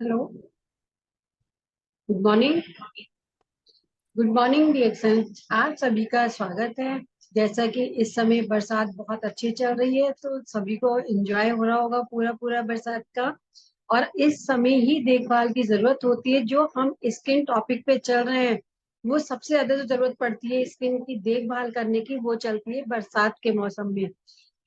Hello. Good morning. Good morning dear. आप सभी का स्वागत है। जैसा कि इस समय बरसात बहुत अच्छी चल रही है तो सभी को एंजॉय हो रहा होगा पूरा पूरा बरसात का। और इस समय ही देखभाल की जरूरत होती है। जो हम स्किन टॉपिक पे चल रहे हैं वो सबसे ज्यादा जो जरूरत पड़ती है स्किन की देखभाल करने की वो चलती है बरसात के मौसम में।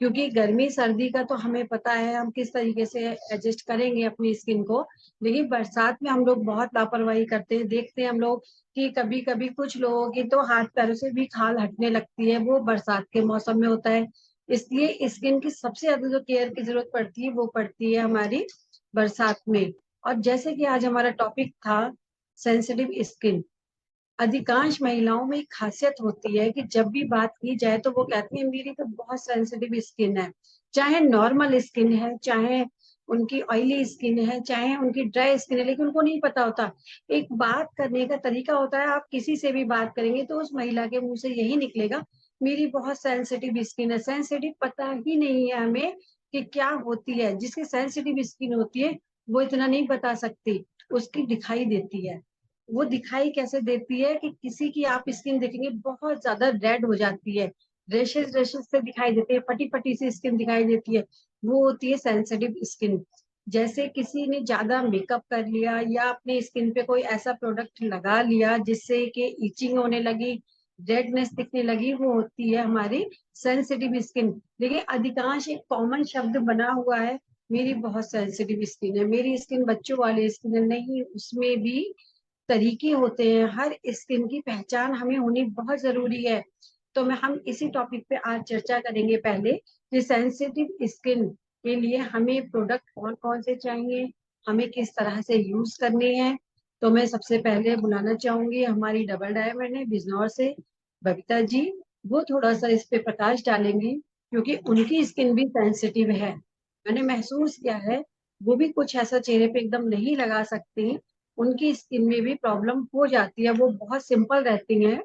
क्योंकि गर्मी सर्दी का तो हमें पता है हम किस तरीके से एडजस्ट करेंगे अपनी स्किन को। लेकिन बरसात में हम लोग बहुत लापरवाही करते हैं। देखते हैं हम लोग कि कभी कभी कुछ लोगों की तो हाथ पैरों से भी खाल हटने लगती है, वो बरसात के मौसम में होता है। इसलिए स्किन की सबसे ज्यादा जो केयर की जरूरत पड़ती है वो पड़ती है हमारी बरसात में। और जैसे कि आज हमारा टॉपिक था सेंसिटिव स्किन। अधिकांश महिलाओं में एक खासियत होती है कि जब भी बात की जाए तो वो कहती है मेरी तो बहुत सेंसिटिव स्किन है। चाहे नॉर्मल स्किन है, चाहे उनकी ऑयली स्किन है, चाहे उनकी ड्राई स्किन है, लेकिन उनको नहीं पता होता। एक बात करने का तरीका होता है। आप किसी से भी बात करेंगे तो उस महिला के मुंह से यही निकलेगा मेरी बहुत सेंसिटिव स्किन है। सेंसिटिव पता ही नहीं है हमें कि क्या होती है। जिसकी सेंसिटिव स्किन होती है वो इतना नहीं बता सकती, उसकी दिखाई देती है। वो दिखाई कैसे देती है कि किसी की आप स्किन देखेंगे बहुत ज्यादा रेड हो जाती है, रेशेस रेशेस से दिखाई देती है, फटी फटी सी स्किन दिखाई देती है। वो होती है सेंसिटिव स्किन। जैसे किसी ने ज्यादा मेकअप कर लिया या अपने स्किन पे कोई ऐसा प्रोडक्ट लगा लिया जिससे कि इचिंग होने लगी, रेडनेस दिखने लगी, वो होती है हमारी सेंसिटिव स्किन। देखिए अधिकांश एक कॉमन शब्द बना हुआ है मेरी बहुत सेंसिटिव स्किन है, मेरी स्किन बच्चों वाली स्किन है। नहीं, उसमें भी तरीके होते हैं। हर स्किन की पहचान हमें होनी बहुत जरूरी है। तो हम इसी टॉपिक पे आज चर्चा करेंगे। पहले कि सेंसिटिव स्किन के लिए हमें प्रोडक्ट कौन कौन से चाहिए, हमें किस तरह से यूज करने हैं। तो मैं सबसे पहले बुलाना चाहूंगी हमारी डबल डायमंड है बिजनौर से, बबीता जी। वो थोड़ा सा इस पे प्रकाश डालेंगी क्योंकि उनकी स्किन भी सेंसिटिव है। मैंने महसूस किया है वो भी कुछ ऐसा चेहरे पे एकदम नहीं लगा सकती, उनकी स्किन में भी प्रॉब्लम हो जाती है, वो बहुत सिंपल रहती हैं।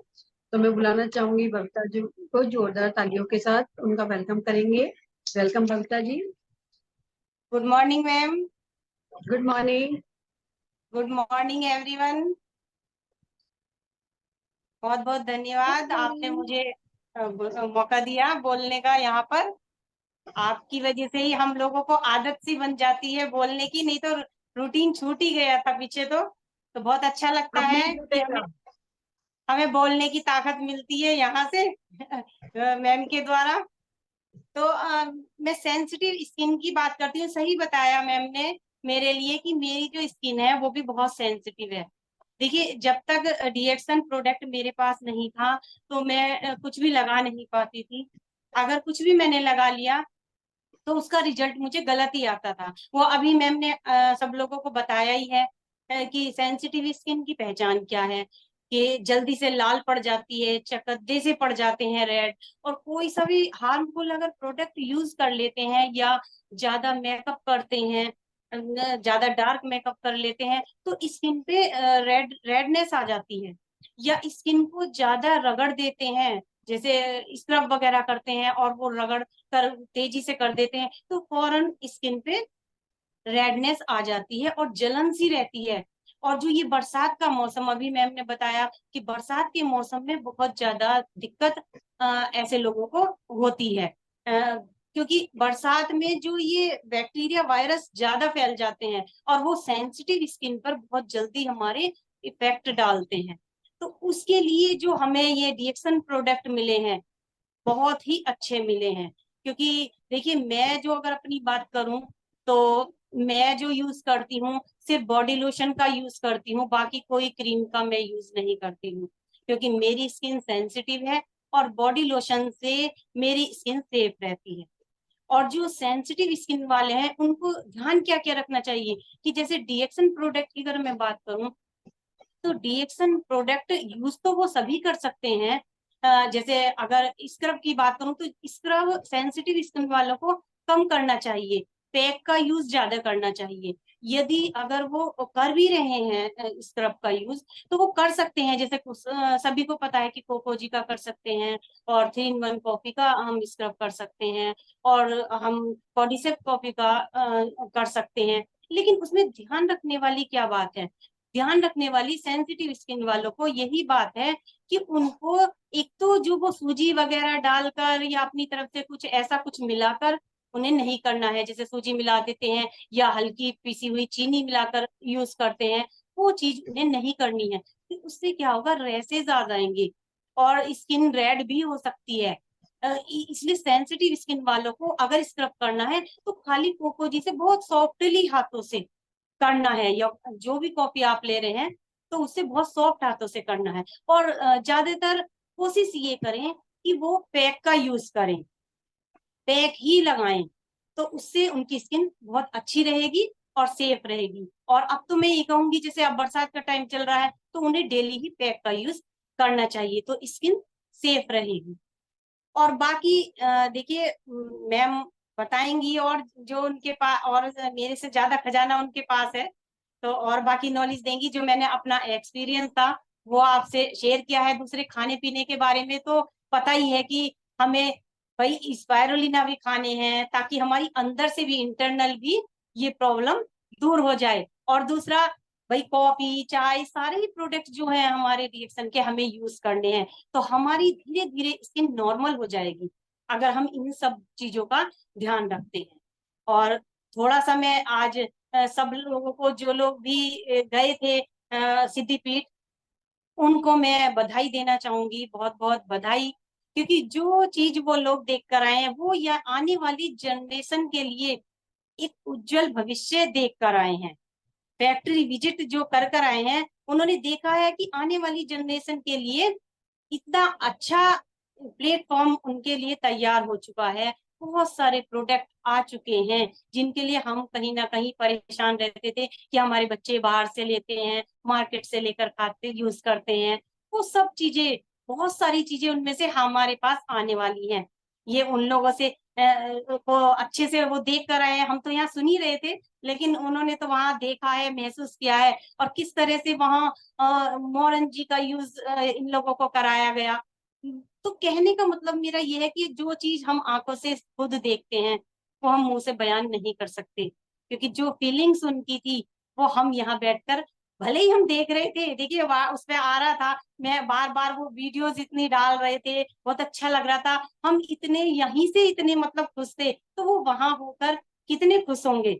तो मैं बुलाना चाहूंगी बबीता जी को, जोरदार तालियों के साथ उनका वेलकम करेंगे। Welcome Babita ji. Good morning ma'am. Good morning. Good morning everyone. बहुत बहुत गुड धन्यवाद, आपने मॉर्निंग। मुझे मौका दिया बोलने का यहाँ पर। आपकी वजह से ही हम लोगों को आदत सी बन जाती है बोलने की, नहीं तो रूटीन छूट ही गया था पीछे। तो बहुत अच्छा लगता अब नहीं है कि हमें छूटेगा। हमें बोलने की ताकत मिलती है यहाँ से मैम के द्वारा। तो मैं सेंसिटिव स्किन की बात करती हूँ। सही बताया मैम ने मेरे लिए कि मेरी जो स्किन है वो भी बहुत सेंसिटिव है। देखिए, जब तक डीएक्सन प्रोडक्ट मेरे पास नहीं था तो मैं कुछ भी लगा नहीं पाती थी। अगर कुछ भी मैंने लगा लिया तो उसका रिजल्ट मुझे गलत ही आता था। वो अभी मैम ने सब लोगों को बताया ही है कि सेंसिटिव स्किन की पहचान क्या है। कि जल्दी से लाल पड़ जाती है, चकत्ते से पड़ जाते हैं रेड। और कोई सा भी हार्मफुल अगर प्रोडक्ट यूज कर लेते हैं या ज्यादा मेकअप करते हैं, ज्यादा डार्क मेकअप कर लेते हैं तो स्किन पे रेडनेस आ जाती है। या स्किन को ज्यादा रगड़ देते हैं, जैसे स्क्रब वगैरह करते हैं और वो रगड़ कर तेजी से कर देते हैं तो फौरन स्किन पे रेडनेस आ जाती है और जलन सी रहती है। और जो ये बरसात का मौसम, अभी मैम ने बताया कि बरसात के मौसम में बहुत ज्यादा दिक्कत ऐसे लोगों को होती है। क्योंकि बरसात में जो ये बैक्टीरिया वायरस ज्यादा फैल जाते हैं और वो सेंसिटिव स्किन पर बहुत जल्दी हमारे इफेक्ट डालते हैं। तो उसके लिए जो हमें ये डीएक्सन प्रोडक्ट मिले हैं बहुत ही अच्छे मिले हैं। क्योंकि देखिए, मैं जो अगर अपनी बात करूं तो मैं जो यूज करती हूँ सिर्फ बॉडी लोशन का यूज करती हूँ, बाकी कोई क्रीम का मैं यूज नहीं करती हूँ। क्योंकि मेरी स्किन सेंसिटिव है और बॉडी लोशन से मेरी स्किन सेफ रहती है। और जो सेंसिटिव स्किन वाले हैं उनको ध्यान क्या क्या रखना चाहिए कि जैसे डीएक्सन प्रोडक्ट की अगर मैं बात करूं तो डीएक्सन प्रोडक्ट यूज तो वो सभी कर सकते हैं। जैसे अगर स्क्रब की बात करूं तो स्क्रब सेंसिटिव स्किन वालों को कम करना चाहिए, पैक का यूज ज्यादा करना चाहिए। यदि अगर वो कर भी रहे हैं स्क्रब का यूज तो वो कर सकते हैं, जैसे सभी को पता है कि कोकोजी का कर सकते हैं और 3 in 1 कॉफी का हम स्क्रब कर सकते हैं और हम बॉडीसेप कॉफी का कर सकते हैं। लेकिन उसमें ध्यान रखने वाली क्या बात है, ध्यान रखने वाली सेंसिटिव स्किन वालों को यही बात है कि उनको एक तो जो वो सूजी वगैरह डालकर या अपनी तरफ से कुछ ऐसा कुछ मिलाकर उन्हें नहीं करना है, जैसे सूजी मिला देते हैं या हल्की पिसी हुई चीनी मिलाकर यूज करते हैं, वो चीज उन्हें नहीं करनी है। तो उससे क्या होगा, रैसेज आ जाएंगे और स्किन रेड भी हो सकती है। इसलिए सेंसिटिव स्किन वालों को अगर स्क्रब करना है तो खाली कोको जी से बहुत सॉफ्टली हाथों से करना है, या जो भी कॉफी आप ले रहे हैं तो उससे बहुत सॉफ्ट हाथों से करना है। और ज्यादातर कोशिश ये करें कि वो पैक का यूज करें, पैक ही लगाएं, तो उससे उनकी स्किन बहुत अच्छी रहेगी और सेफ रहेगी। और अब तो मैं ये कहूंगी, जैसे अब बरसात का टाइम चल रहा है तो उन्हें डेली ही पैक का यूज करना चाहिए, तो स्किन सेफ रहेगी। और बाकी देखिए मैम बताएंगी, और जो उनके पास और मेरे से ज्यादा खजाना उनके पास है, तो और बाकी नॉलेज देंगी। जो मैंने अपना एक्सपीरियंस था वो आपसे शेयर किया है। दूसरे खाने पीने के बारे में तो पता ही है कि हमें भाई स्पायरुलिना भी खाने हैं ताकि हमारी अंदर से भी, इंटरनल भी ये प्रॉब्लम दूर हो जाए। और दूसरा भाई कॉफी चाय सारे ही प्रोडक्ट जो है हमारे रिएक्शन के हमें यूज करने हैं, तो हमारी धीरे धीरे स्किन नॉर्मल हो जाएगी अगर हम इन सब चीजों का ध्यान रखते हैं। और थोड़ा सा मैं आज सब लोगों को, जो लोग भी गए थे सिद्धिपीठ, उनको मैं बधाई देना चाहूंगी, बहुत बहुत बधाई। क्योंकि जो चीज वो लोग देख कर आए हैं वो या आने वाली जनरेशन के लिए एक उज्जवल भविष्य देख कर आए हैं। फैक्ट्री विजिट जो कर कर आए हैं उन्होंने देखा है कि आने वाली जनरेशन के लिए इतना अच्छा प्लेटफॉर्म उनके लिए तैयार हो चुका है। बहुत सारे प्रोडक्ट आ चुके हैं जिनके लिए हम कहीं ना कहीं परेशान रहते थे कि हमारे बच्चे बाहर से लेते हैं, मार्केट से लेकर खाते यूज करते हैं। वो सब चीजें, बहुत सारी चीजें उनमें से हमारे पास आने वाली हैं। ये उन लोगों से को अच्छे से वो देख कर आए हैं, हम तो यहाँ सुन ही रहे थे, लेकिन उन्होंने तो वहां देखा है, महसूस किया है। और किस तरह से वहाँ मोरन जी का यूज इन लोगों को कराया गया। तो कहने का मतलब मेरा ये है कि जो चीज हम आंखों से खुद देखते हैं वो हम मुंह से बयान नहीं कर सकते, क्योंकि जो फीलिंग्स उनकी थी वो हम यहाँ बैठकर, भले ही हम देख रहे थे, देखिए उस पे आ रहा था, मैं बार बार वो वीडियोस इतनी डाल रहे थे, बहुत अच्छा लग रहा था, हम इतने यहीं से इतने मतलब खुश थे, तो वो वहां होकर कितने खुश होंगे।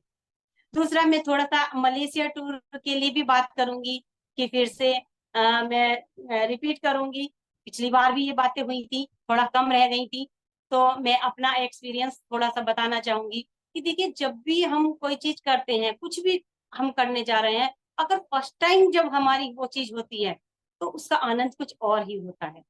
दूसरा मैं थोड़ा सा मलेशिया टूर के लिए भी बात करूंगी कि फिर से मैं रिपीट करूंगी। पिछली बार भी ये बातें हुई थी, थोड़ा कम रह गई थी, तो मैं अपना एक्सपीरियंस थोड़ा सा बताना चाहूंगी कि देखिए जब भी हम कोई चीज करते हैं, कुछ भी हम करने जा रहे हैं, अगर फर्स्ट टाइम जब हमारी वो चीज होती है तो उसका आनंद कुछ और ही होता है।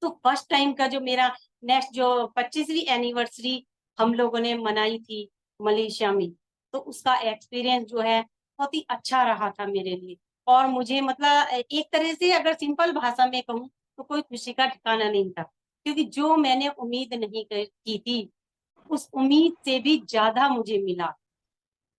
तो फर्स्ट टाइम का जो मेरा नेक्स्ट जो 25वीं एनिवर्सरी हम लोगों ने मनाई थी मलेशिया में, तो उसका एक्सपीरियंस जो है बहुत ही अच्छा रहा था मेरे लिए। और मुझे मतलब एक तरह से अगर सिंपल भाषा में कहूँ तो कोई खुशी का ठिकाना नहीं था, क्योंकि जो मैंने उम्मीद नहीं की थी उस उम्मीद से भी ज्यादा मुझे मिला।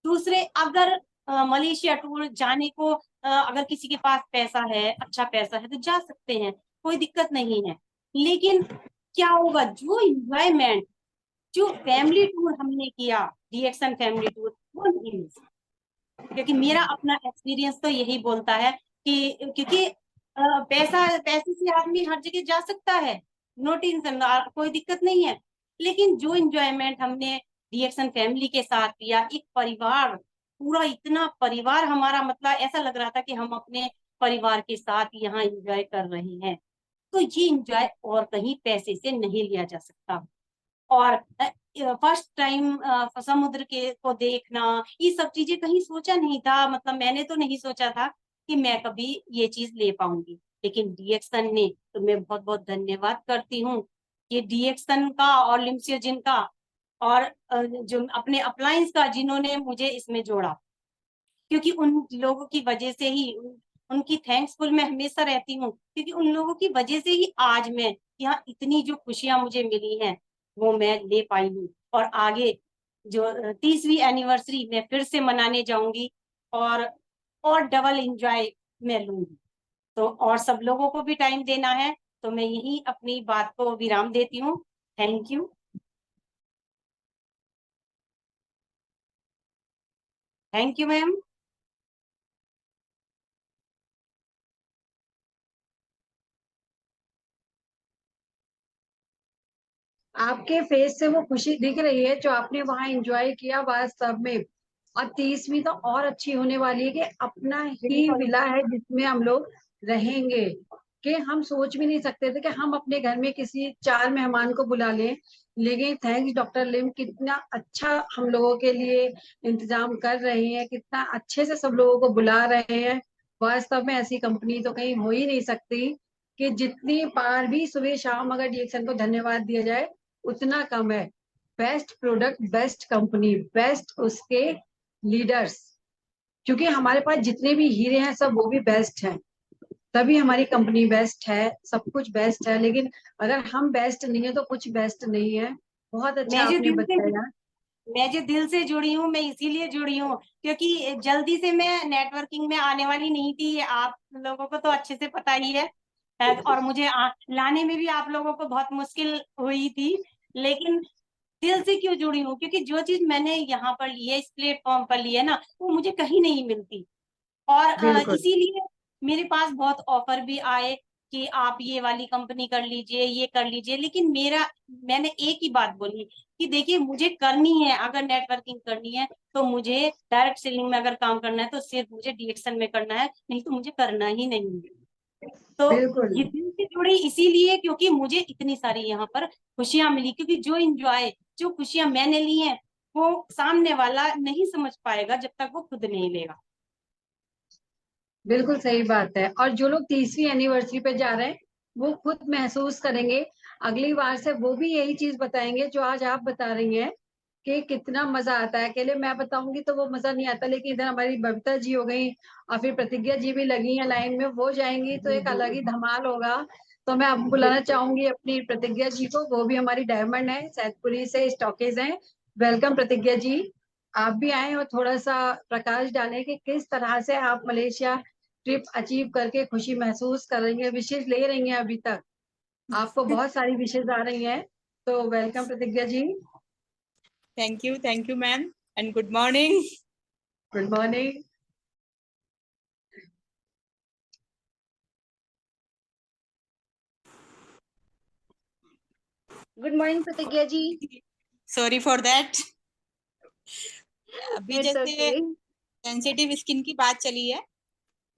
दूसरे अगर मलेशिया टूर जाने को अगर किसी के पास पैसा है, अच्छा पैसा है, तो जा सकते हैं, कोई दिक्कत नहीं है। लेकिन क्या होगा, जो इन्जॉयमेंट जो फैमिली टूर हमने किया, रिएक्शन फैमिली टूर, वो नहीं मिल सकता। क्योंकि मेरा अपना एक्सपीरियंस तो यही बोलता है कि क्योंकि पैसा, पैसे से आदमी हर जगह जा सकता है, नो टेंशन, कोई दिक्कत नहीं है। लेकिन जो इंजॉयमेंट हमने रिएक्शन फैमिली के साथ किया, एक परिवार, पूरा इतना परिवार हमारा, मतलब ऐसा लग रहा था कि हम अपने परिवार के साथ यहाँ एंजॉय कर रहे हैं। तो ये इंजॉय और कहीं पैसे से नहीं लिया जा सकता। और फर्स्ट टाइम समुद्र के को देखना, ये सब चीजें कहीं सोचा नहीं था, मतलब मैंने तो नहीं सोचा था कि मैं कभी ये चीज ले पाऊंगी। लेकिन डीएक्सन ने, तो मैं बहुत बहुत धन्यवाद करती हूँ ये डीएक्सन का और लिम्सियोजिन का, और जो अपने अप्लायंस का, जिन्होंने मुझे इसमें जोड़ा। क्योंकि उन लोगों की वजह से ही उनकी थैंक्सफुल मैं हमेशा रहती हूँ, क्योंकि उन लोगों की वजह से ही आज मैं यहाँ इतनी जो खुशियां मुझे मिली हैं वो मैं ले पाई हूँ। और आगे जो 30वीं एनिवर्सरी मैं फिर से मनाने जाऊंगी, और डबल एंजॉय मैं लूंगी। तो और सब लोगों को भी टाइम देना है, तो मैं यही अपनी बात को विराम देती हूँ। Thank you. Thank you ma'am. आपके फेस से वो खुशी दिख रही है जो आपने वहां एंजॉय किया वास्तव में। और 30वीं तो और अच्छी होने वाली है कि अपना ही विला है जिसमें हम लोग रहेंगे। कि हम सोच भी नहीं सकते थे कि हम अपने घर में किसी 4 मेहमान को बुला लें। लेकिन थैंक्स डॉक्टर लिम, कितना अच्छा हम लोगों के लिए इंतजाम कर रहे हैं, कितना अच्छे से सब लोगों को बुला रहे हैं। वास्तव में ऐसी कंपनी तो कहीं हो ही नहीं सकती कि जितनी बार भी सुबह शाम अगर डीएक्सन को धन्यवाद दिया जाए उतना कम है। Best product, best company, best उसके लीडर्स। क्योंकि हमारे पास जितने भी हीरे हैं सब वो भी बेस्ट हैं, तभी हमारी कंपनी बेस्ट है, सब कुछ बेस्ट है। लेकिन अगर हम बेस्ट नहीं है तो कुछ बेस्ट नहीं है। बहुत अच्छा मैं जो आपने दिल से बताया। मैं जो दिल से जुड़ी हूँ, मैं इसीलिए जुड़ी हूँ क्योंकि जल्दी से मैं नेटवर्किंग में आने वाली नहीं थी, ये आप लोगों को तो अच्छे से पता ही है। और मुझे लाने में भी आप लोगों को बहुत मुश्किल हुई थी। लेकिन दिल से क्यों जुड़ी हूँ, क्योंकि जो चीज मैंने यहाँ पर ली है, इस प्लेटफॉर्म पर ली है ना, वो मुझे कहीं नहीं मिलती। और बिल्कुल इसीलिए मेरे पास बहुत ऑफर भी आए कि आप ये वाली कंपनी कर लीजिए, ये कर लीजिए। लेकिन मैंने एक ही बात बोली कि देखिए, मुझे करनी है, अगर नेटवर्किंग करनी है तो मुझे डायरेक्ट सेलिंग में अगर काम करना है तो सिर्फ मुझे डीएक्शन में करना है, नहीं तो मुझे करना ही नहीं है। तो बिल्कुल। ये दिल से जुड़ी इसीलिए क्योंकि मुझे इतनी सारी यहाँ पर खुशियां मिली, क्योंकि जो खुशियां मैंने ली हैं वो सामने वाला नहीं समझ पाएगा जब तक वो खुद नहीं लेगा। बिल्कुल सही बात है। और जो लोग 30वीं एनिवर्सरी पे जा रहे हैं वो खुद महसूस करेंगे। अगली बार से वो भी यही चीज बताएंगे जो आज आप बता रही हैं कि कितना मजा आता है। अकेले मैं बताऊंगी तो वो मजा नहीं आता, लेकिन इधर हमारी बबीता जी हो गई और फिर प्रतिज्ञा जी भी लगी हैं लाइन में, वो जाएंगी तो जी एक जी अलग ही धमाल होगा। तो मैं अब बुलाना बिल्कुल। चाहूंगी अपनी प्रतिज्ञा जी को, वो भी हमारी डायमंड है, सैदपुरी से स्टॉकेज है। वेलकम प्रतिज्ञा जी। आप भी आए और थोड़ा सा प्रकाश डालें कि किस तरह से आप मलेशिया ट्रिप अचीव करके खुशी महसूस कर रही हैं, विशेष ले रही हैं अभी तक। आपको बहुत सारी विशेष आ रही हैं। तो वेलकम प्रतिज्ञा जी। Thank you, ma'am, and good morning. Good morning. Good morning प्रतिज्ञा जी। Sorry for that. अभी इट्स जैसे ओके। सेंसिटिव स्किन की बात चली है,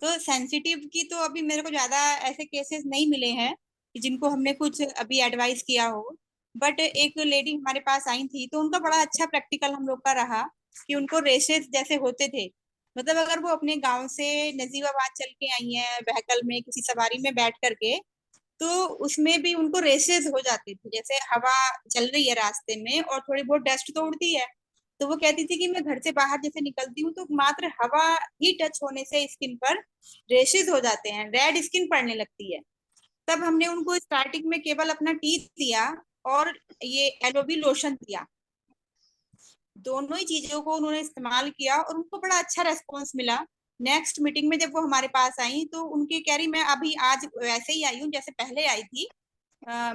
तो सेंसिटिव की तो अभी मेरे को ज्यादा ऐसे केसेस नहीं मिले हैं कि जिनको हमने कुछ अभी एडवाइस किया हो। बट एक लेडी हमारे पास आई थी तो उनका बड़ा अच्छा प्रैक्टिकल हम लोग का रहा कि उनको रेशेस जैसे होते थे। मतलब अगर वो अपने गांव से नजीबाबाद चल के आई हैं व्हीकल में किसी सवारी में बैठ करके, तो उसमें भी उनको रेसेस हो जाती थी। जैसे हवा चल रही है रास्ते में और थोड़ी बहुत डस्ट तो उड़ती है, तो वो कहती थी कि मैं घर से बाहर जैसे निकलती हूँ तो मात्र हवा ही टच होने से स्किन पर रेशेस हो जाते हैं, रेड स्किन पड़ने लगती है। तब हमने उनको स्टार्टिंग में केवल अपना टी दिया और ये एलोवी लोशन दिया। दोनों ही चीजों को उन्होंने इस्तेमाल किया और उनको बड़ा अच्छा रेस्पॉन्स मिला। नेक्स्ट मीटिंग में जब वो हमारे पास आई तो उनकी कह रही मैं अभी आज वैसे ही आई हूँ जैसे पहले आई थी,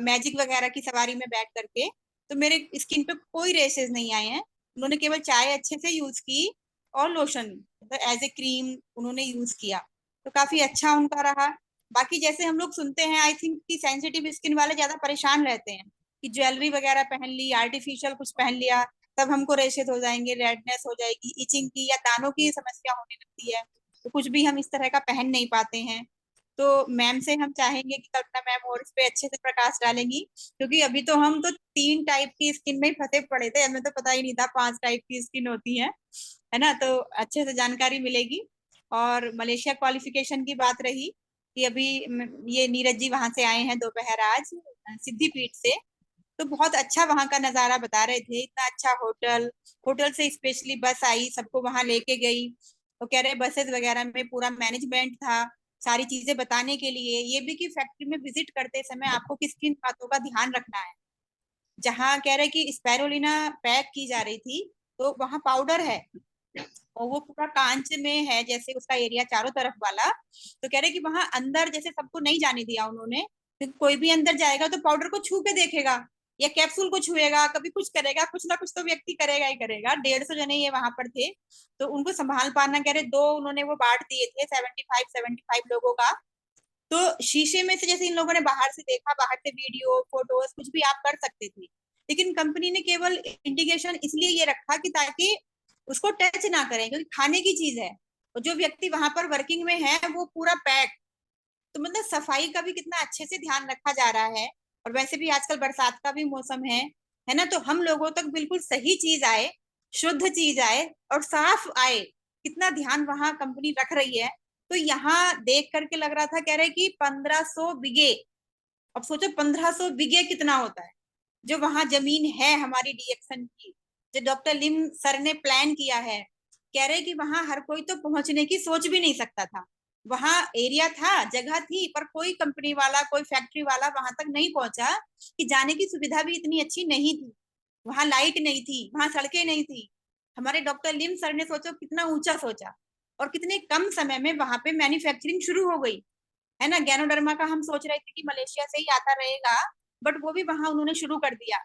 मैजिक वगैरह की सवारी में बैठ करके। तो मेरे स्किन पे कोई रेसेस नहीं आए हैं। उन्होंने केवल चाय अच्छे से यूज की और लोशन मतलब एज ए क्रीम उन्होंने यूज किया, तो काफी अच्छा उनका रहा। बाकी जैसे हम लोग सुनते हैं आई थिंक कि सेंसिटिव स्किन वाले ज्यादा परेशान रहते हैं कि ज्वेलरी वगैरह पहन ली, आर्टिफिशियल कुछ पहन लिया, तब हमको रेशेस हो जाएंगे, रेडनेस हो जाएगी, इचिंग की या दानों की समस्या होने लगती है। तो कुछ भी हम इस तरह का पहन नहीं पाते हैं। तो मैम से हम चाहेंगे कि कल्पना मैम और इस पे अच्छे से प्रकाश डालेंगी, क्योंकि अभी तो हम तो 3 टाइप की स्किन में ही फंसे पड़े थे, हमें तो पता ही नहीं था 5 टाइप की स्किन होती है ना। तो अच्छे से जानकारी मिलेगी। और मलेशिया क्वालिफिकेशन की बात रही कि अभी ये नीरज जी वहां से आए हैं दोपहर आज सिद्धिपीठ से, तो बहुत अच्छा वहां का नजारा बता रहे थे। इतना अच्छा होटल, होटल से स्पेशली बस आई सबको वहां लेके गई। वो कह रहे बसेस वगैरह में पूरा मैनेजमेंट था सारी चीजें बताने के लिए। ये भी कि फैक्ट्री में विजिट करते समय आपको किस किन बातों का ध्यान रखना है। जहाँ कह रहे कि स्पैरुलिना पैक की जा रही थी तो वहां पाउडर है और वो पूरा कांच में है जैसे उसका एरिया चारों तरफ वाला। तो कह रहे कि वहां अंदर जैसे सबको नहीं जाने दिया उन्होंने, तो कोई भी अंदर जाएगा तो पाउडर को छू के देखेगा या कैप्सूल को छुएगा, कभी कुछ करेगा, कुछ ना कुछ तो व्यक्ति करेगा ही करेगा। 150 जने ये वहां पर थे, तो उनको संभाल पाना, कह रहे 2 उन्होंने वो बांट दिए थे 75 लोगों का। तो शीशे में से जैसे इन लोगों ने बाहर से देखा, बाहर से वीडियो फोटोज कुछ भी आप कर सकते थे, लेकिन कंपनी ने केवल इंडिकेशन इसलिए ये रखा कि ताकि उसको टच ना करें, क्योंकि खाने की चीज है और जो व्यक्ति वहां पर वर्किंग में है वो पूरा पैक। तो मतलब सफाई का भी कितना अच्छे से ध्यान रखा जा रहा है। और वैसे भी आजकल बरसात का भी मौसम है ना, तो हम लोगों तक बिल्कुल सही चीज आए, शुद्ध चीज आए और साफ आए, कितना ध्यान वहां कंपनी रख रही है। तो यहाँ देख करके लग रहा था, कह रहे कि 1500 बीघे। अब सोचो 1500 बीघे कितना होता है, जो वहां जमीन है हमारी डीएक्सन की, जो डॉक्टर लिम सर ने प्लान किया है। कह रहे कि वहां हर कोई तो पहुंचने की सोच भी नहीं सकता था। वहां एरिया था, जगह थी, पर कोई कंपनी वाला, कोई फैक्ट्री वाला वहां तक नहीं पहुंचा, कि जाने की सुविधा भी इतनी अच्छी नहीं थी। वहां लाइट नहीं थी, वहां सड़कें नहीं थी। हमारे डॉक्टर लिम सर ने सोचो कितना ऊंचा सोचा, और कितने कम समय में वहां पे मैन्युफैक्चरिंग शुरू हो गई, है ना। गैनोडर्मा का हम सोच रहे थे कि मलेशिया से ही आता रहेगा, बट वो भी वहां उन्होंने शुरू कर दिया,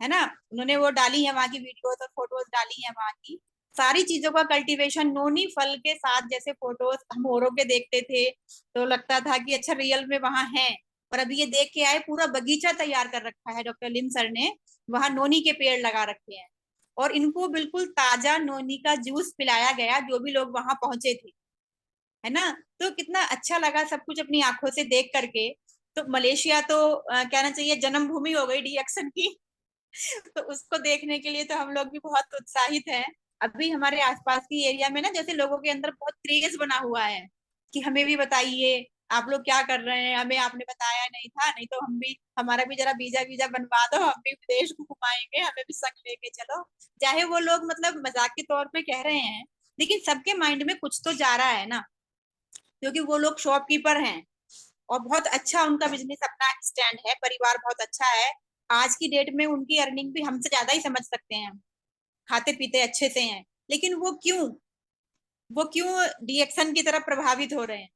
है ना। उन्होंने वो डाली है वहां की वीडियोस और फोटोज डाली है वहां की, सारी चीजों का कल्टीवेशन नोनी फल के साथ। जैसे फोटोज हम औरों के देखते थे तो लगता था कि अच्छा रियल में वहां है, और अभी ये देख के आए पूरा बगीचा तैयार कर रखा है डॉक्टर लिम सर ने, वहां नोनी के पेड़ लगा रखे हैं, और इनको बिल्कुल ताजा नोनी का जूस पिलाया गया जो भी लोग वहां पहुंचे थे, है ना। तो कितना अच्छा लगा सब कुछ अपनी आंखों से देख करके। तो मलेशिया तो कहना चाहिए जन्मभूमि हो गई डीएक्सन की। तो उसको देखने के लिए तो हम लोग भी बहुत उत्साहित हैं। अभी हमारे आसपास की एरिया में ना, जैसे लोगों के अंदर बहुत क्रेज बना हुआ है कि हमें भी बताइए आप लोग क्या कर रहे हैं, हमें आपने बताया नहीं था, नहीं तो हम भी, हमारा भी जरा वीजा वीजा बनवा दो, हम भी विदेश को घुमाएंगे, हमें भी संग लेके चलो। चाहे वो लोग मतलब मजाक के तौर पे कह रहे हैं, लेकिन सबके माइंड में कुछ तो जा रहा है ना, क्योंकि वो लोग शॉपकीपर हैं और बहुत अच्छा उनका बिजनेस अपना स्टैंड है, परिवार बहुत अच्छा है। आज की डेट में उनकी अर्निंग भी हमसे ज्यादा ही समझ सकते हैं, खाते पीते अच्छे से हैं, लेकिन वो क्यों डीएक्शन की तरफ प्रभावित हो रहे हैं,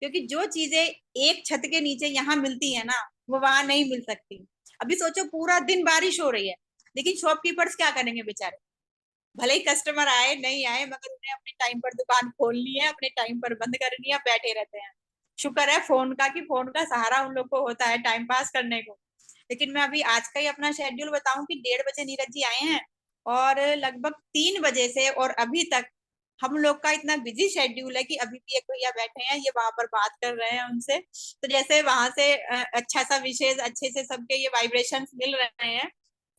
क्योंकि जो चीजें एक छत के नीचे यहाँ मिलती है ना, वो वहां नहीं मिल सकती। अभी सोचो पूरा दिन बारिश हो रही है, लेकिन शॉपकीपर्स क्या करेंगे बेचारे, भले ही कस्टमर आए नहीं आए, मगर उन्हें अपने टाइम पर दुकान खोलनी है, अपने टाइम पर बंद करनी है, बैठे रहते हैं। शुक्र है फोन का, कि फोन का सहारा उन लोग को होता है टाइम पास करने को। लेकिन मैं अभी आज का ही अपना शेड्यूल बताऊं कि 1:30 बजे नीरज जी आए हैं, और लगभग 3 बजे से और अभी तक हम लोग का इतना बिजी शेड्यूल है कि अभी भी एक भैया बैठे हैं, ये वहां पर बात कर रहे हैं उनसे। तो जैसे वहां से अच्छा सा विशेष अच्छे से सबके ये वाइब्रेशन मिल रहे हैं,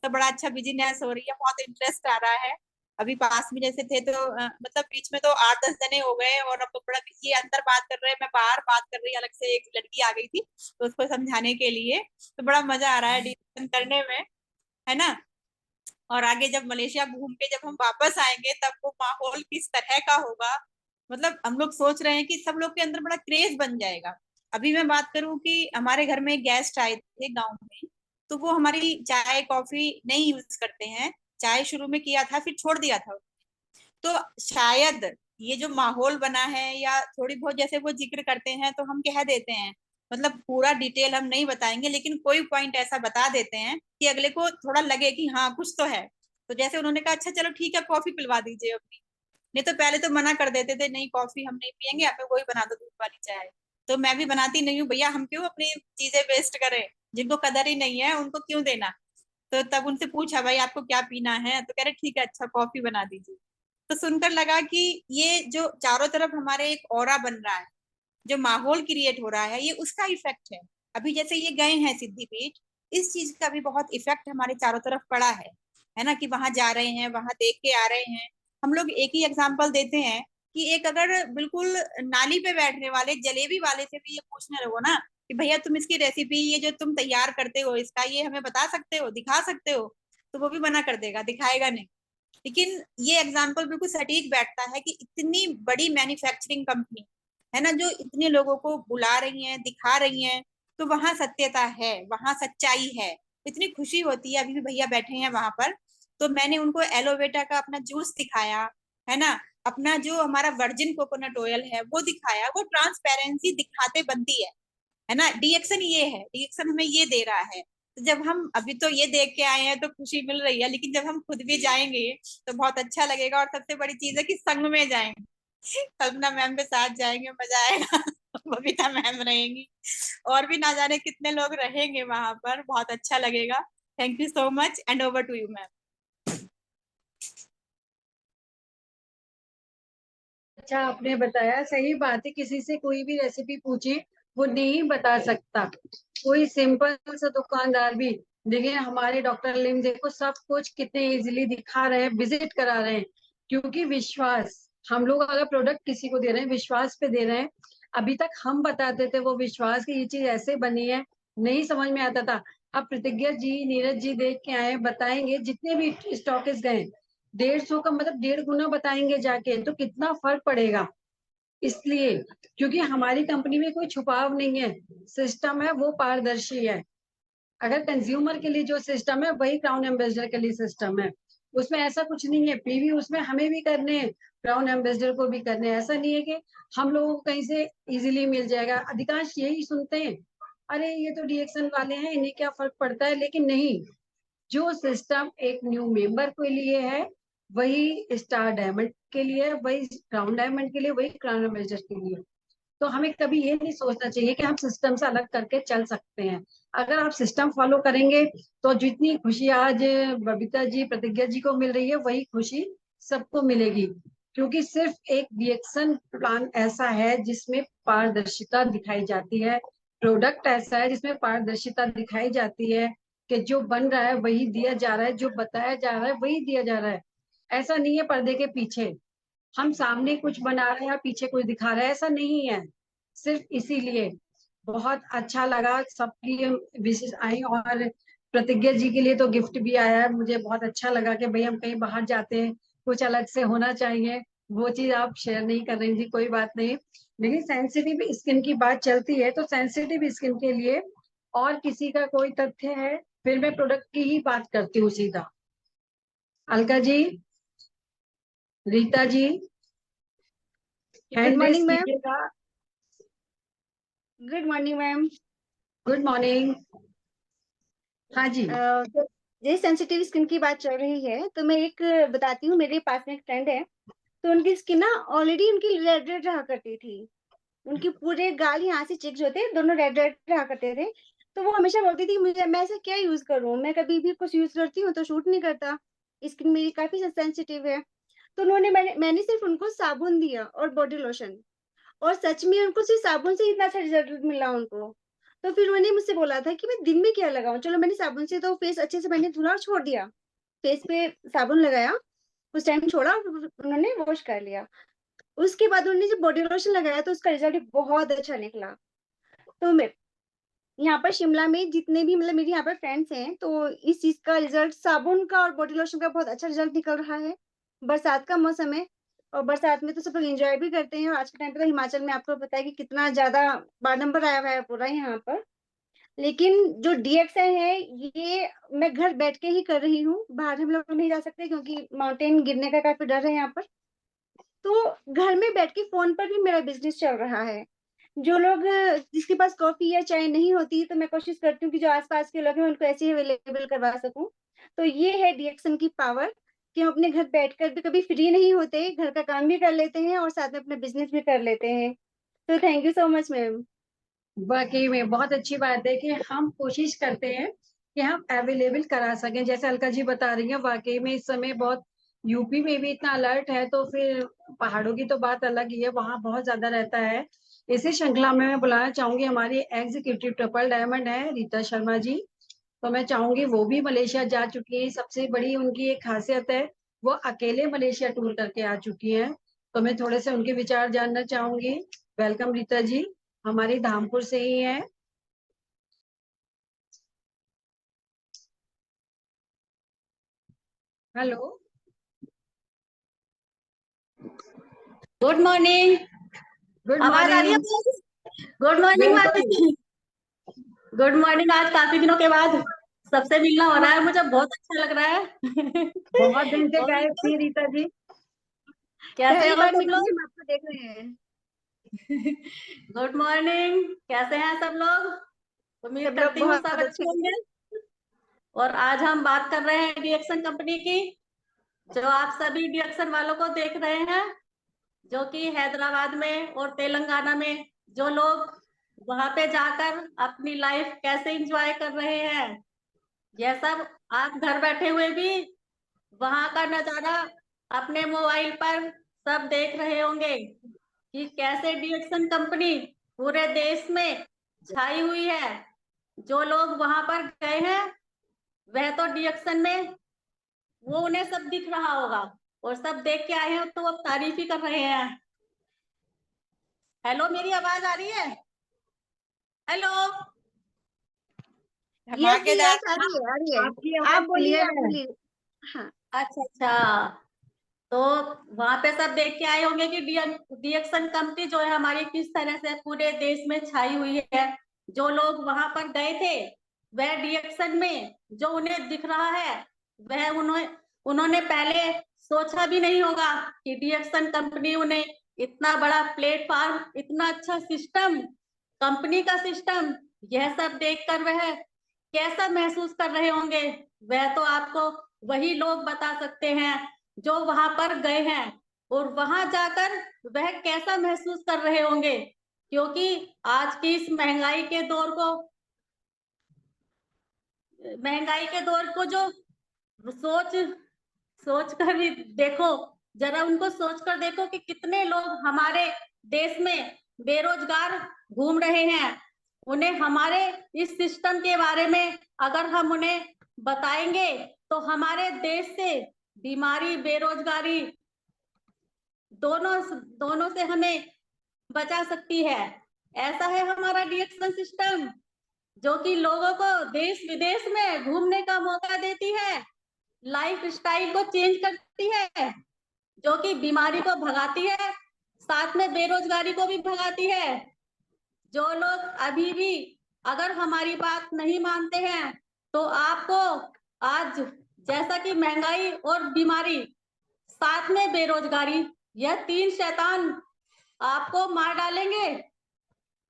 तो बड़ा अच्छा बिजीनेस हो रही है, बहुत इंटरेस्ट आ रहा है। अभी पास में जैसे थे तो मतलब बीच में तो 8-10 जने हो गए, और अब तो बड़ा, ये अंदर बात कर रहे हैं, मैं बाहर बात कर रही, अलग से एक लड़की आ गई थी तो उसको समझाने के लिए। तो बड़ा मजा आ रहा है डिस्कशन करने में, है ना। और आगे जब मलेशिया घूम के जब हम वापस आएंगे तब वो माहौल किस तरह का होगा, मतलब हम लोग सोच रहे हैं कि सब लोग के अंदर बड़ा क्रेज बन जाएगा। अभी मैं बात करूं कि हमारे घर में गेस्ट आए थे गांव में, तो वो हमारी चाय कॉफी नहीं यूज करते हैं। चाय शुरू में किया था, फिर छोड़ दिया था। तो शायद ये जो माहौल बना है, या थोड़ी बहुत जैसे वो जिक्र करते हैं तो हम कह देते हैं, मतलब पूरा डिटेल हम नहीं बताएंगे, लेकिन कोई पॉइंट ऐसा बता देते हैं कि अगले को थोड़ा लगे कि हाँ कुछ तो है। तो जैसे उन्होंने कहा अच्छा चलो ठीक है कॉफी पिलवा दीजिए अपनी, नहीं तो पहले तो मना कर देते थे, नहीं कॉफी हम नहीं पियेंगे, हमें वही बना दो दूध वाली चाय। तो मैं भी बनाती नहीं हूँ भैया, हम क्यों अपनी चीजें वेस्ट करें, जिनको कदर ही नहीं है उनको क्यों देना। तो तब उनसे पूछा भाई आपको क्या पीना है, तो कह रहे ठीक है अच्छा कॉफी बना दीजिए। तो सुनकर लगा कि ये जो चारों तरफ हमारे एक ऑरा बन रहा है, जो माहौल क्रिएट हो रहा है, ये उसका इफेक्ट है। अभी जैसे ये गए हैं सिद्धिपीठ, इस चीज का भी बहुत इफेक्ट हमारे चारों तरफ पड़ा है ना, कि वहां जा रहे हैं, वहां देख के आ रहे हैं। हम लोग एक ही एग्जाम्पल देते हैं कि एक अगर बिल्कुल नाली पे बैठने वाले जलेबी वाले से भी ये पूछने लगो ना कि भैया तुम इसकी रेसिपी, ये जो तुम तैयार करते हो इसका, ये हमें बता सकते हो, दिखा सकते हो, तो वो भी मना कर देगा, दिखाएगा नहीं। लेकिन ये एग्जाम्पल बिल्कुल सटीक बैठता है कि इतनी बड़ी मैन्युफैक्चरिंग कंपनी, है ना, जो इतने लोगों को बुला रही है, दिखा रही है, तो वहां सत्यता है, वहां सच्चाई है। इतनी खुशी होती है। अभी भी भैया बैठे हैं वहां पर, तो मैंने उनको एलोवेटा का अपना जूस दिखाया, है ना, अपना जो हमारा वर्जिन कोकोनट ऑयल है वो दिखाया। वो ट्रांसपेरेंसी दिखाते बनती है ना। डीएक्शन ये है, डीएक्शन हमें ये दे रहा है तो जब हम अभी तो ये देख के आए हैं तो खुशी मिल रही है, लेकिन जब हम खुद भी जाएंगे तो बहुत अच्छा लगेगा। और सबसे बड़ी चीज है कि संग में जाएंगे, कल्पना मैम के साथ जाएंगे, मजा आएगा। बबीता मैम रहेंगी और भी ना जाने कितने लोग रहेंगे वहां पर, बहुत अच्छा लगेगा। Thank you so much and over to you ma'am. अच्छा आपने बताया, सही बात है, किसी से कोई भी रेसिपी पूछे वो नहीं बता सकता। कोई सिंपल सा दुकानदार भी, देखिए हमारे डॉक्टर लिम देखो सब कुछ कितने इजीली दिखा रहे हैं, विजिट करा रहे हैं, क्योंकि विश्वास, हम लोग अगर प्रोडक्ट किसी को दे रहे हैं विश्वास पे दे रहे हैं। अभी तक हम बताते थे वो विश्वास की ये चीज ऐसे बनी है, नहीं समझ में आता था। अब प्रतिज्ञा जी, नीरज जी देख के आए, बताएंगे, जितने भी स्टॉकिस्ट गए 150 का मतलब 1.5 गुना बताएंगे जाके, तो कितना फर्क पड़ेगा। इसलिए क्योंकि हमारी कंपनी में कोई छुपाव नहीं है, सिस्टम है वो पारदर्शी है। अगर कंज्यूमर के लिए जो सिस्टम है वही क्राउन एम्बेसडर के लिए सिस्टम है। उसमें ऐसा कुछ नहीं है, पीवी उसमें हमें भी करने हैं, क्राउन एम्बेसडर को भी करने हैं। ऐसा नहीं है कि हम लोगों को कहीं से इजीली मिल जाएगा। अधिकांश यही सुनते हैं, अरे ये तो डीएक्शन वाले हैं, इन्हें क्या फर्क पड़ता है, लेकिन नहीं, जो सिस्टम एक न्यू मेंबर के लिए है वही स्टार डायमंड के लिए, वही क्राउन डायमंड के लिए, वही क्राउन एम्बेसडर के लिए। तो हमें कभी ये नहीं सोचना चाहिए कि हम सिस्टम से अलग करके चल सकते हैं। अगर आप सिस्टम फॉलो करेंगे तो जितनी खुशी आज बबीता जी, प्रतिज्ञा जी को मिल रही है वही खुशी सबको मिलेगी। क्योंकि सिर्फ एक रिएक्शन प्लान ऐसा है जिसमें पारदर्शिता दिखाई जाती है, प्रोडक्ट ऐसा है जिसमें पारदर्शिता दिखाई जाती है कि जो बन रहा है वही दिया जा रहा है, जो बताया जा रहा है वही दिया जा रहा है। ऐसा नहीं है पर्दे के पीछे हम सामने कुछ बना रहे हैं और पीछे कुछ दिखा रहे हैं, ऐसा नहीं है। सिर्फ इसीलिए बहुत अच्छा लगा, सबकी विशेष आई, और प्रतिज्ञा जी के लिए तो गिफ्ट भी आया है। मुझे बहुत अच्छा लगा कि भाई हम कहीं बाहर जाते हैं कुछ अलग से होना चाहिए, वो चीज आप शेयर नहीं कर रही थी, कोई बात नहीं। लेकिन सेंसिटिव स्किन की बात चलती है तो सेंसिटिव स्किन के लिए और किसी का कोई तथ्य है, फिर मैं प्रोडक्ट की ही बात करती हूँ सीधा। Alka ji, Rita ji, good hand raise morning ma'am. कीजिएगा। Good morning ma'am. Good morning. हाँ जी। जैसे सेंसिटिव स्किन की बात चल रही है तो मैं एक बताती हूँ। मेरे पास में एक फ्रेंड है, तो उनकी स्किन ना ऑलरेडी उनकी रेड रेड रहा करती थी। उनके पूरे गाल यहाँ से चिक्स होते दोनों रेड रेड रहा करते थे। तो वो हमेशा बोलती थी मुझे, मैं ऐसा क्या यूज करूँ, मैं कभी भी कुछ यूज करती हूँ तो शूट नहीं करता, स्किन मेरी काफी सेंसिटिव है। तो मैंने सिर्फ उनको साबुन दिया और बॉडी लोशन, और सच में उनको सिर्फ साबुन से इतना अच्छा रिजल्ट मिला उनको। तो फिर उन्होंने मुझसे बोला था कि मैं दिन में क्या लगाऊं। चलो मैंने साबुन से तो फेस अच्छे से मैंने धुला और छोड़ दिया, फेस पे साबुन लगाया, कुछ टाइम छोड़ा और उन्होंने वॉश कर लिया। उसके बाद उन्होंने जब बॉडी लोशन लगाया तो उसका रिजल्ट बहुत अच्छा निकला। तो मैं यहाँ पर शिमला में जितने भी मतलब मेरे यहाँ पर फ्रेंड्स हैं, तो इस चीज का रिजल्ट, साबुन का और बॉडी लोशन का बहुत अच्छा रिजल्ट निकल रहा है। बरसात का मौसम है और बरसात में तो सब लोग एंजॉय भी करते हैं, और आज के टाइम पे तो हिमाचल में आपको पता है कि कितना ज्यादा बार नंबर आया हुआ है पूरा यहाँ पर। लेकिन जो डीएक्सआई है ये मैं घर बैठ के ही कर रही हूँ, बाहर हम लोग नहीं जा सकते क्योंकि माउंटेन गिरने का काफी डर है यहाँ पर। तो घर में बैठ के फोन पर भी मेरा बिजनेस चल रहा है। जो लोग जिसके पास कॉफी या चाय नहीं होती, तो मैं कोशिश करती हूँ कि जो आसपास के लोग हैं उनको ऐसे ही अवेलेबल करवा सकूं। तो ये है डीएक्शन की पावर, कि हम अपने घर बैठकर भी कभी फ्री नहीं होते, घर का काम भी कर लेते हैं और साथ में अपना बिजनेस भी कर लेते हैं। तो thank you so much ma'am. वाकई में बहुत अच्छी बात है कि हम कोशिश करते हैं कि हम अवेलेबल करा सकें, जैसे अलका जी बता रही हैं। वाकई में इस समय बहुत यूपी में भी इतना अलर्ट है, तो फिर पहाड़ों की तो बात अलग ही है, वहां बहुत ज्यादा रहता है। इसी श्रृंखला में मैं बुलाना चाहूंगी हमारी एग्जीक्यूटिव ट्रिपल डायमंड है रीता शर्मा जी। तो मैं चाहूंगी, वो भी मलेशिया जा चुकी है, सबसे बड़ी उनकी एक खासियत है वो अकेले मलेशिया टूर करके आ चुकी है। तो मैं थोड़े से उनके विचार जानना चाहूंगी। वेलकम रीता जी, हमारी धामपुर से ही है। हेलो। Good morning. गुड आवाज आ रही है? मॉर्निंग। गुड मॉर्निंग बिल्कुल। मैम। Good morning. आज काफी दिनों के बाद सबसे मिलना हो रहा है, मुझे बहुत अच्छा लग रहा है। बहुत दिन से और गायब थी रीता जी। कैसे पहली हो बार सब मिली लोग? हम आपको देख रहे हैं। Good morning. कैसे हैं सब लोग? उम्मीद सब लोग करती हूँ बहुत सब अच्छे अच्छे होंगे। और आज हम बात कर रहे हैं डीएक्सन कंपनी की, जो आप सभी डीएक्सन वालों को देख रहे हैं, जो कि हैदराबाद में और तेलंगाना में जो लोग वहां पे जाकर अपनी लाइफ कैसे एंजॉय कर रहे हैं, यह सब आप घर बैठे हुए भी वहां का नजारा अपने मोबाइल पर सब देख रहे होंगे कि कैसे डीएक्सन कंपनी पूरे देश में छाई हुई है। जो लोग वहां पर गए हैं वह तो डीएक्सन में वो उन्हें सब दिख रहा होगा, और सब देख के आए हैं तो अब तारीफ ही कर रहे हैं। हेलो, मेरी आवाज आ रही है? हेलो। धमाकेदार। आ रही है। आपकी आप आवाज बोलिए, क्लियर आप है। बोलिए। हाँ। अच्छा अच्छा, तो वहां पे सब देख के आए होंगे कि डीएक्सन कंपनी जो है हमारी किस तरह से पूरे देश में छाई हुई है। जो लोग वहां पर गए थे वह डीएक्सन में जो उन्हें दिख रहा है वह उन्होंने पहले सोचा भी नहीं होगा कि डीएक्सन कंपनी उन्हें इतना बड़ा प्लेटफॉर्म, इतना अच्छा सिस्टम, कंपनी का सिस्टम, यह सब देखकर वह कैसा महसूस कर रहे होंगे, वह तो आपको वही लोग बता सकते हैं जो वहां पर गए हैं, और वहां जाकर वह कैसा महसूस कर रहे होंगे। क्योंकि आज की इस महंगाई के दौर को जो सोच सोच कर भी देखो, जरा उनको सोच कर देखो कि कितने लोग हमारे देश में बेरोजगार घूम रहे हैं। उन्हें हमारे इस सिस्टम के बारे में अगर हम उन्हें बताएंगे तो हमारे देश से बीमारी, बेरोजगारी दोनों दोनों से हमें बचा सकती है। ऐसा है हमारा डीएक्सन सिस्टम, जो कि लोगों को देश विदेश में घूमने का मौका देती है, लाइफ स्टाइल को चेंज करती है, जो कि बीमारी को भगाती है, साथ में बेरोजगारी को भी भगाती है। जो लोग अभी भी अगर हमारी बात नहीं मानते हैं तो आपको आज, जैसा कि महंगाई और बीमारी साथ में बेरोजगारी, यह तीन शैतान आपको मार डालेंगे।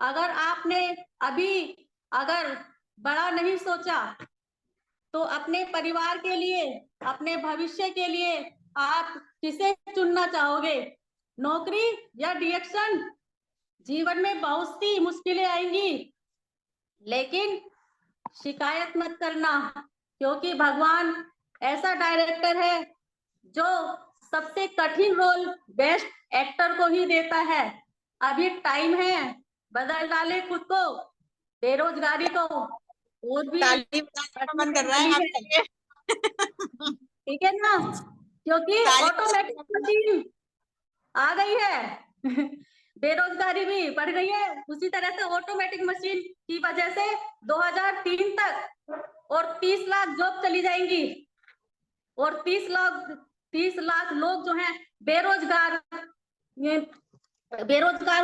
अगर आपने अभी अगर बड़ा नहीं सोचा तो अपने परिवार के लिए, अपने भविष्य के लिए आप किसे चुनना चाहोगे, नौकरी या डीएक्सन? जीवन में बहुत सी मुश्किलें आएंगी, लेकिन शिकायत मत करना, क्योंकि भगवान ऐसा डायरेक्टर है जो सबसे कठिन रोल बेस्ट एक्टर को ही देता है। अभी टाइम है, बदल डाले खुद को, बेरोजगारी को और भी ताली बजाने का मन कर रहा है आपके लिए। ठीक है ना, क्योंकि ताली ऑटोमेटिक मशीन आ गई है। बेरोजगारी भी बढ़ गई है, उसी तरह से ऑटोमेटिक मशीन की वजह से 2003 तक और 30 लाख जॉब चली जाएंगी, और 30 लाख लोग जो हैं बेरोजगार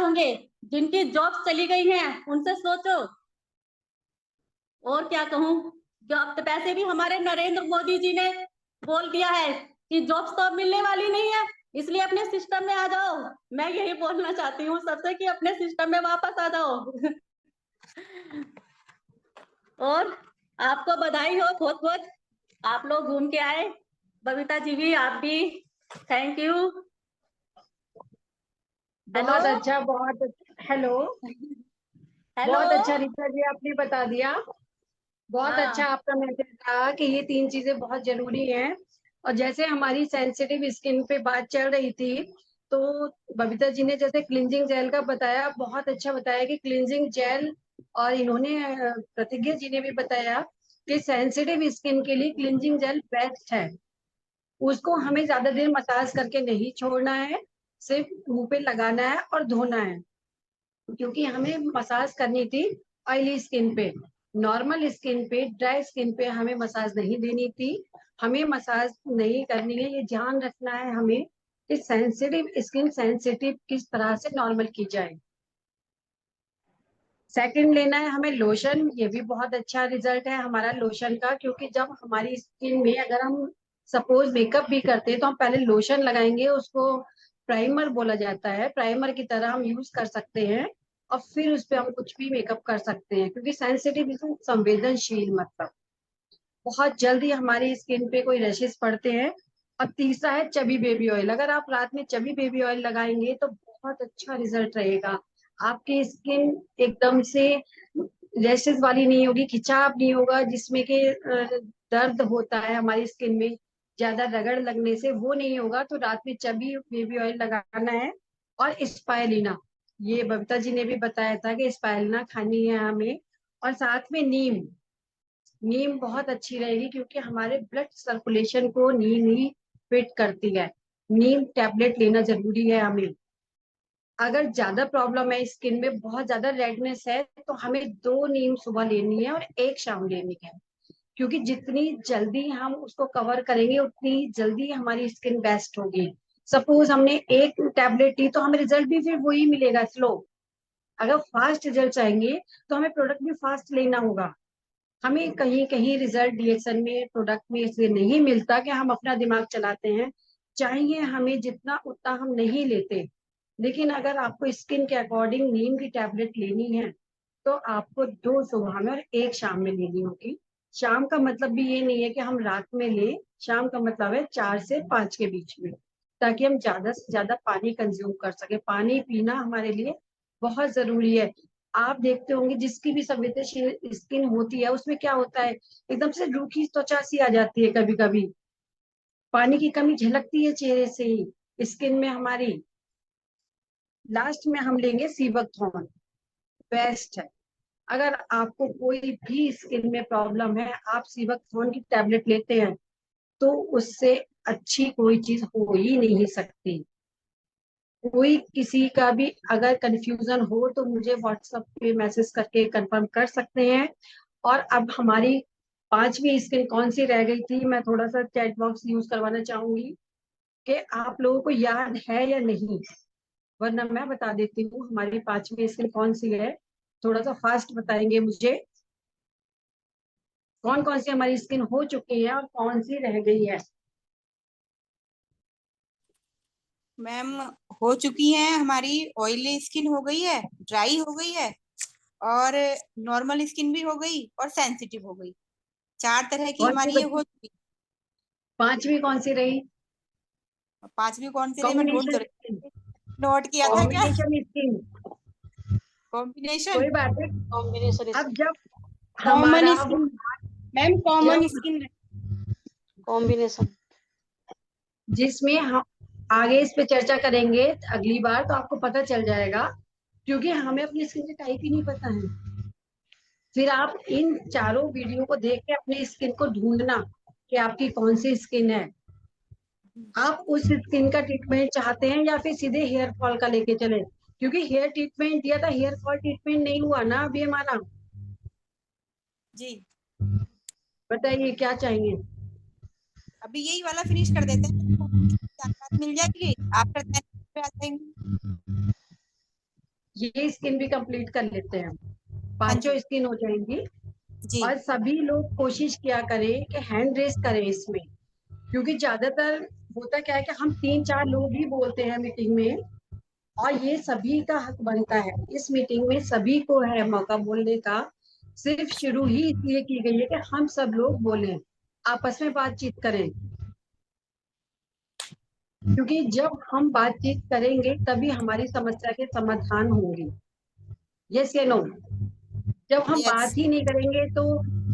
होंगे, जिनकी जॉब चली गई हैं, उनसे सोचो। और क्या कहूं, जॉब तो पैसे भी हमारे नरेंद्र मोदी जी ने बोल दिया है कि जॉब्स तो अब मिलने वाली नहीं है, इसलिए अपने सिस्टम में आ जाओ। मैं यही बोलना चाहती हूँ सबसे कि अपने सिस्टम में वापस आ जाओ। और आपको बधाई हो बहुत बहुत, आप लोग घूम के आए। बबीता जी भी, आप भी, थैंक यू। बहुत हेलो अच्छा, बहुत हेलो। हेलो। बहुत अच्छा रीता जी, आपने बता दिया। बहुत अच्छा हाँ आपका मैसेज था कि ये तीन चीजें बहुत जरूरी हैं। और जैसे हमारी सेंसिटिव स्किन पे बात चल रही थी, तो बबीता जी ने जैसे क्लिंजिंग जेल का बताया, बहुत अच्छा बताया कि क्लिंजिंग जेल, और इन्होंने प्रतिज्ञा जी ने भी बताया कि सेंसिटिव स्किन के लिए क्लिंजिंग जेल बेस्ट है। उसको हमें ज्यादा देर मसाज करके नहीं छोड़ना है, सिर्फ मुंह पे लगाना है और धोना है। क्योंकि हमें मसाज करनी थी ऑयली स्किन पे, नॉर्मल स्किन पे, ड्राई स्किन पे हमें मसाज नहीं देनी थी। हमें मसाज नहीं करनी है, ये ध्यान रखना है हमें कि सेंसिटिव स्किन सेंसिटिव किस तरह से नॉर्मल की जाए। सेकंड लेना है हमें लोशन, ये भी बहुत अच्छा रिजल्ट है हमारा लोशन का, क्योंकि जब हमारी स्किन में अगर हम सपोज मेकअप भी करते हैं तो हम पहले लोशन लगाएंगे, उसको प्राइमर बोला जाता है, प्राइमर की तरह हम यूज कर सकते हैं, और फिर उस पर हम कुछ भी मेकअप कर सकते हैं, क्योंकि सेंसिटिव संवेदनशील मतलब। बहुत जल्दी हमारी स्किन पे कोई रैशेस पड़ते हैं। और तीसरा है चबी बेबी ऑयल। अगर आप रात में चबी बेबी ऑयल लगाएंगे तो बहुत अच्छा रिजल्ट रहेगा। आपकी स्किन एकदम से रैशेस वाली नहीं होगी, खिंचाव नहीं होगा, जिसमें कि दर्द होता है हमारी स्किन में ज्यादा रगड़ लगने से, वो नहीं होगा। तो रात में चबी बेबी ऑयल लगाना है। और स्पाइरुलिना, ये बबीता जी ने भी बताया था कि स्पाइरुलिना खानी है हमें। और साथ में नीम, नीम बहुत अच्छी रहेगी क्योंकि हमारे ब्लड सर्कुलेशन को नीम ही फिट करती है। नीम टैबलेट लेना जरूरी है हमें। अगर ज्यादा प्रॉब्लम है स्किन में, बहुत ज्यादा रेडनेस है, तो हमें 2 नीम सुबह लेनी है और 1 शाम लेनी है। क्योंकि जितनी जल्दी हम उसको कवर करेंगे उतनी जल्दी हमारी स्किन बेस्ट होगी। सपोज हमने 1 टैबलेट ली तो हमें रिजल्ट भी फिर वही मिलेगा, स्लो। अगर फास्ट रिजल्ट चाहेंगे तो हमें प्रोडक्ट भी फास्ट लेना होगा। हमें कहीं कहीं रिजल्ट रिएक्शन में प्रोडक्ट में इसलिए नहीं मिलता कि हम अपना दिमाग चलाते हैं। चाहिए हमें जितना उतना हम नहीं लेते। लेकिन अगर आपको स्किन के अकॉर्डिंग नीम की टैबलेट लेनी है तो आपको 2 सुबह में और 1 शाम में लेनी होगी। शाम का मतलब भी ये नहीं है कि हम रात में लें, शाम का मतलब है 4 से 5 के बीच में, ताकि हम ज्यादा से ज्यादा पानी कंज्यूम कर सके। पानी पीना हमारे लिए बहुत जरूरी है। आप देखते होंगे जिसकी भी संवेदनशील स्किन होती है उसमें क्या होता है, एकदम से रूखी त्वचा सी आ जाती है कभी कभी। पानी की कमी झलकती है चेहरे से ही स्किन में हमारी। लास्ट में हम लेंगे सीबकथॉर्न, बेस्ट है। अगर आपको कोई भी स्किन में प्रॉब्लम है, आप सीबकथॉर्न की टैबलेट लेते हैं तो उससे अच्छी कोई चीज हो ही नहीं सकती। कोई किसी का भी अगर कंफ्यूजन हो तो मुझे व्हाट्सएप पे मैसेज करके कंफर्म कर सकते हैं। और अब हमारी 5वीं स्किन कौन सी रह गई थी, मैं थोड़ा सा चैट बॉक्स यूज करवाना चाहूंगी कि आप लोगों को याद है या नहीं, वरना मैं बता देती हूँ हमारी 5वीं स्किन कौन सी है। थोड़ा सा फास्ट बताएंगे मुझे कौन कौन सी हमारी स्किन हो चुकी है और कौन सी रह गई है। मैम, हो चुकी है हमारी। ऑयली स्किन हो गई है, ड्राई हो गई है, और नॉर्मल स्किन भी हो गई, और सेंसिटिव हो गई। 4 तरह की कौन सी हमारी ये बची? हो चुकी। 5वीं कौन सी रही? 5वीं कौन सी रही, मैं ढूंढ तो कॉम्बिनेशन स्किन। रही। नोट किया था क्या? Combination skin. कॉम्बिनेशन। कोई बात है। कॉम्बिनेशन अब जब कॉमन हमारा स्किन, मैम कॉमन जब स्किन। कॉम्बिनेशन जिसमें हम आगे इस पे चर्चा करेंगे अगली बार तो आपको पता चल जाएगा, क्योंकि हमें अपनी स्किन का टाइप ही नहीं पता है। फिर आप इन चारों वीडियो को देख के अपनी स्किन को ढूंढना कि आपकी कौन सी स्किन है। आप उस स्किन का ट्रीटमेंट चाहते हैं या फिर सीधे हेयर फॉल का लेके चले, क्योंकि हेयर ट्रीटमेंट दिया था, हेयर फॉल ट्रीटमेंट नहीं हुआ ना अभी हमारा। जी, बताइए क्या चाहिए। अभी यही वाला फिनिश कर देते हैं, जानकारी मिल जाएगी, आफ्टर दैट पे आ जाएंगे। ये स्किन भी कंप्लीट कर लेते हैं, हाँ 5 जी। स्किन हो जाएंगी। जी। और सभी लोग कोशिश किया करें कि हैंड रेस करें इसमें, क्योंकि ज्यादातर होता क्या है कि हम 3-4 लोग ही बोलते हैं मीटिंग में। और ये सभी का हक बनता है, इस मीटिंग में सभी को है मौका बोलने का। सिर्फ शुरू ही इसलिए की गई है कि हम सब लोग बोलें, आपस में बातचीत करें। क्योंकि जब हम बातचीत करेंगे तभी हमारी समस्या के समाधान होंगे। यस या नो? जब हम यस। बात ही नहीं करेंगे तो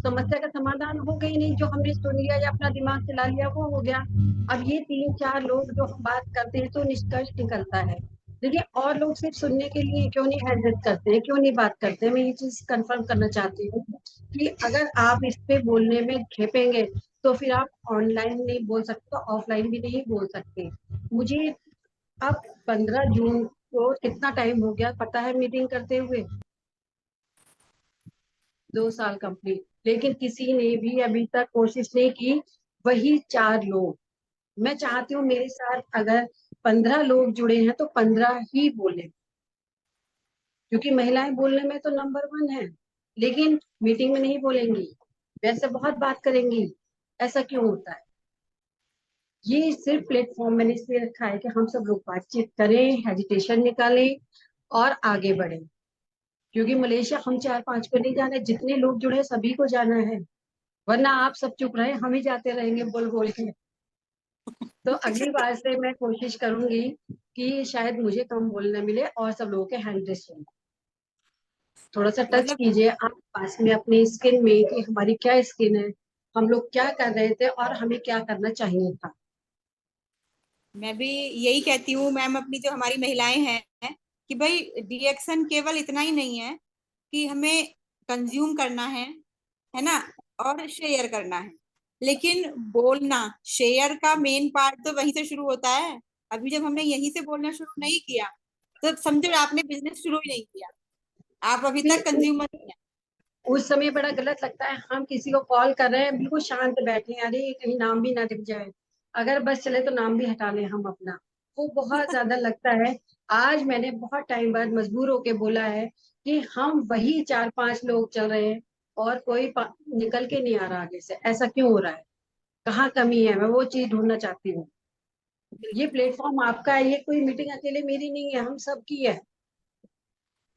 समस्या का समाधान होगा ही नहीं। जो हमने सुन लिया या अपना दिमाग चला लिया वो हो गया। अब ये 3-4 लोग जो हम बात करते हैं तो निष्कर्ष निकलता है, लेकिन और लोग सिर्फ सुनने के लिए क्यों नहीं हैंडल करते हैं, क्यों नहीं बात करते हैं। मैं ये चीज कंफर्म करना चाहती हूँ कि अगर आप इस पे बोलने में खेपेंगे तो फिर आप ऑनलाइन नहीं बोल सकते, ऑफलाइन भी नहीं बोल सकते। मुझे अब 15 जून को कितना टाइम हो गया पता है मीटिंग करते हुए? 2 साल कंप्लीट, लेकिन किसी ने भी अभी तक कोशिश नहीं की। वही 4 लोग। मैं चाहती हूँ मेरे साथ अगर 15 लोग जुड़े हैं तो 15 ही बोले, क्योंकि महिलाएं बोलने में तो नंबर 1 है, लेकिन मीटिंग में नहीं बोलेंगी, वैसे बहुत बात करेंगी। ऐसा क्यों होता है? ये सिर्फ प्लेटफॉर्म मैंने इसलिए रखा है कि हम सब लोग बातचीत करें, हेजिटेशन निकालें और आगे बढ़े। क्योंकि मलेशिया हम 4-5 को नहीं जाना है, जितने लोग जुड़े सभी को जाना है। वरना आप सब चुप रहे, हम ही जाते रहेंगे बोल बोल के। तो अगली बार से मैं कोशिश करूंगी कि शायद मुझे कम बोलने मिले और सब लोगों के हैंड रेस हो। थोड़ा सा टच मतलब कीजिए आप पास में अपनी स्किन में कि हमारी क्या स्किन है, हम लोग क्या कर रहे थे और हमें क्या करना चाहिए था। मैं भी यही कहती हूँ मैम, अपनी जो हमारी महिलाएं हैं, कि भाई रिएक्शन केवल इतना ही नहीं है कि हमें कंज्यूम करना है ना, और शेयर करना है, लेकिन बोलना, शेयर का मेन पार्ट तो वहीं से शुरू होता है। अभी जब हमने यहीं से बोलना शुरू नहीं किया तो समझो आपने बिजनेस शुरू ही नहीं किया, आप अभी तक फिर कंज्यूमर ही हैं। उस समय बड़ा गलत लगता है, हम किसी को कॉल कर रहे हैं बिल्कुल शांत बैठे हैं, अरे कहीं नाम भी ना दिख जाए, अगर बस चले तो नाम भी हटा लें हम अपना, वो बहुत ज्यादा लगता है। आज मैंने बहुत टाइम बाद मजबूर होके बोला है कि हम वही 4-5 लोग चल रहे हैं और कोई निकल के नहीं आ रहा आगे से, ऐसा क्यों हो रहा है, कहाँ कमी है, मैं वो चीज ढूंढना चाहती हूँ। ये प्लेटफॉर्म आपका है, ये कोई मीटिंग अकेले मेरी नहीं है, हम सब की है,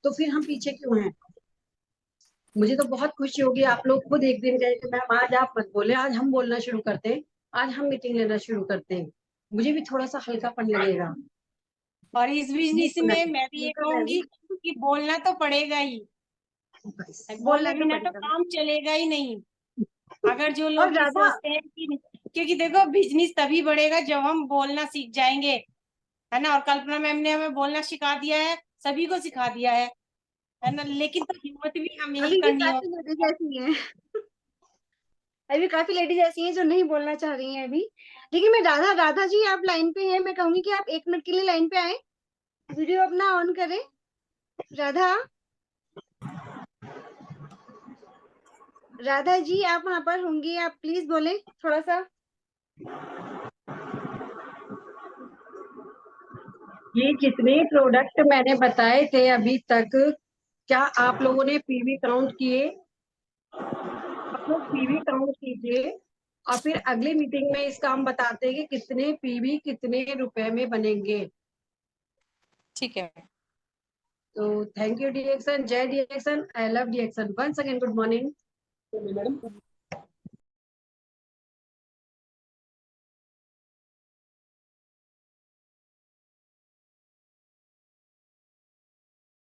तो फिर हम पीछे क्यों हैं। मुझे तो बहुत खुशी होगी आप लोग खुद एक दिन कहे कि मैम आज आप मत बोले, आज हम बोलना शुरू करते हैं, आज हम मीटिंग लेना शुरू करते हैं, मुझे भी थोड़ा सा हल्कापन लगेगा। और इस ये बिजनेस होना में मैं भी चाहिए। ये कहूंगी कि बोलना तो पड़ेगा ही, बस बोले बोलना तो बिना तो पड़ेगा। काम चलेगा ही नहीं। अगर जो और लोग ये ज्यादा सोचते हैं कि, क्योंकि देखो बिजनेस तभी बढ़ेगा जब हम बोलना सीख जाएंगे, है ना। और कल्पना मैम ने हमें बोलना सिखा दिया है, सभी को सिखा दिया है ना, लेकिन तो हिम्मत भी हमें ही अभी भी करनी काफी होगी। लेडीज ऐसी हैं, अभी काफी लेडीज ऐसी हैं जो नहीं बोलना चाह रही हैं अभी। लेकिन मैं राधा, राधा जी आप लाइन पे हैं, मैं कहूंगी कि आप 1 मिनट के लिए लाइन पे आए, वीडियो अपना ऑन करें। राधा, राधा जी आप वहां पर होंगी, आप प्लीज बोले थोड़ा सा। ये जितने प्रोडक्ट मैंने बताए थे अभी तक, क्या आप लोगों ने पीवी काउंट किए, आप लोग पीवी काउंट कीजिए और फिर अगली मीटिंग में इसका हम बताते हैं कि कितने पीवी कितने रुपए में बनेंगे। ठीक है। तो थैंक यू डिएक्शन, जय डिएक्शन, आई लव डिएक्शन, वंस अगेन गुड मॉर्निंग।